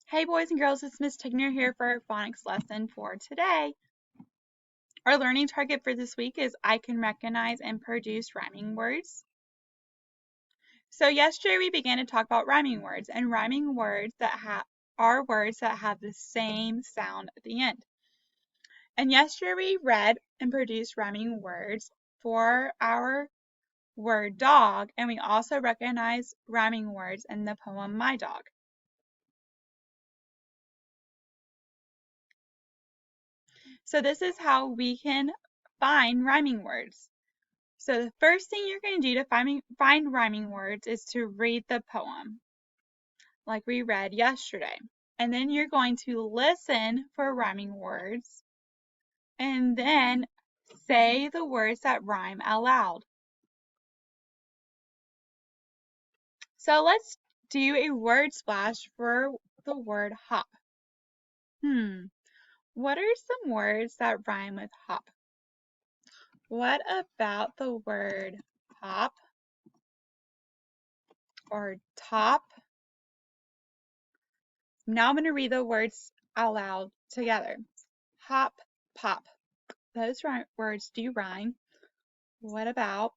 Hey boys and girls, it's Miss Tigner here for our phonics lesson for today. Our learning target for this week is I can recognize and produce rhyming words. So yesterday we began to talk about rhyming words and rhyming words that are words that have the same sound at the end. And yesterday we read and produced rhyming words for our word dog, and we also recognized rhyming words in the poem My Dog. So this is how we can find rhyming words. So the first thing you're going to do to find rhyming words is to read the poem, like we read yesterday. And then you're going to listen for rhyming words, and then say the words that rhyme out loud. So let's do a word splash for the word hop. What are some words that rhyme with hop? What about the word hop or top? Now I'm going to read the words out loud together. Hop, pop. Those words do rhyme. What about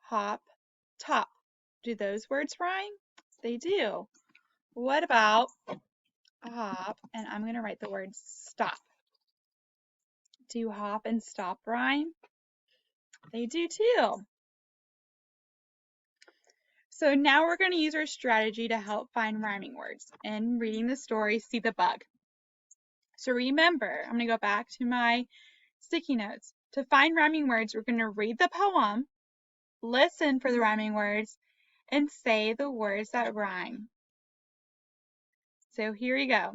hop, top? Do those words rhyme? They do. What about hop? And I'm going to write the word stop. Do hop and stop rhyme? They do too. So now we're going to use our strategy to help find rhyming words. And reading the story, See the Bug. So remember, I'm going to go back to my sticky notes. To find rhyming words, we're going to read the poem, listen for the rhyming words, and say the words that rhyme. So here we go.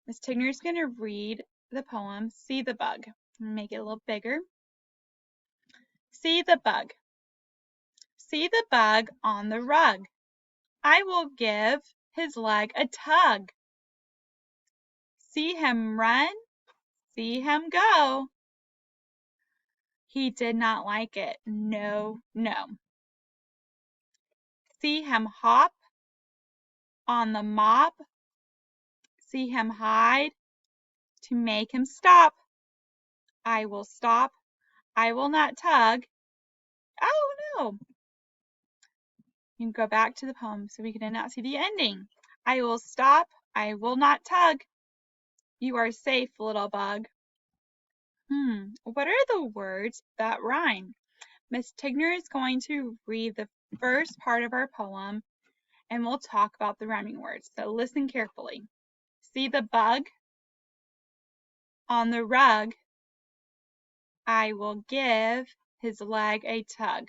Miss Tigner is going to read the poem, See the Bug. Make it a little bigger. See the bug. See the bug on the rug. I will give his leg a tug. See him run. See him go. He did not like it. No, no. See him hop on the mop. See him hide to make him stop. I will stop. I will not tug. Oh no. You can go back to the poem so we can not see the ending. I will stop. I will not tug. You are safe, little bug. What are the words that rhyme? Miss Tigner is going to read the first part of our poem and we'll talk about the rhyming words. So listen carefully. See the bug on the rug. I will give his leg a tug.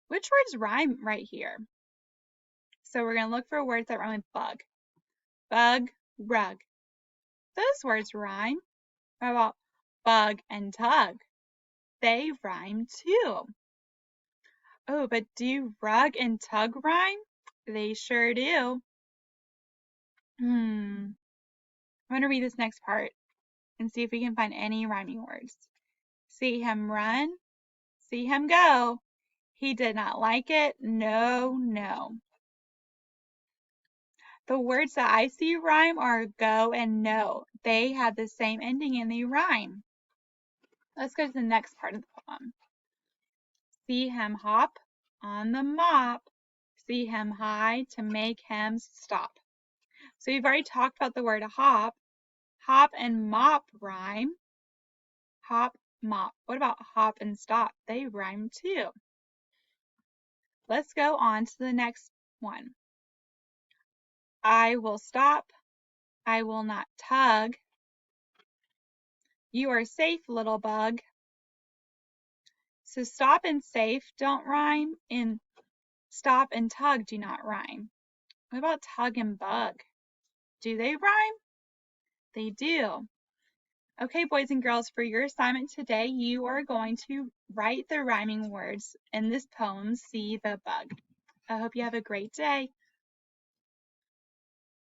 Which words rhyme right here? So we're going to look for words that rhyme with bug. Bug, rug. Those words rhyme. How about bug and tug? They rhyme too. Oh, but do rug and tug rhyme? They sure do. I'm going to read this next part and see if we can find any rhyming words. See him run. See him go. He did not like it. No, no. The words that I see rhyme are go and no. They have the same ending and they rhyme. Let's go to the next part of the poem. See him hop on the mop. See him hide to make him stop. So we've already talked about the word hop. Hop and mop rhyme. Hop, mop. What about hop and stop? They rhyme too. Let's go on to the next one. I will stop. I will not tug. You are safe, little bug. So stop and safe don't rhyme, and stop and tug do not rhyme. What about tug and bug? Do they rhyme? They do. Okay, boys and girls, for your assignment today, you are going to write the rhyming words in this poem, See the Bug. I hope you have a great day.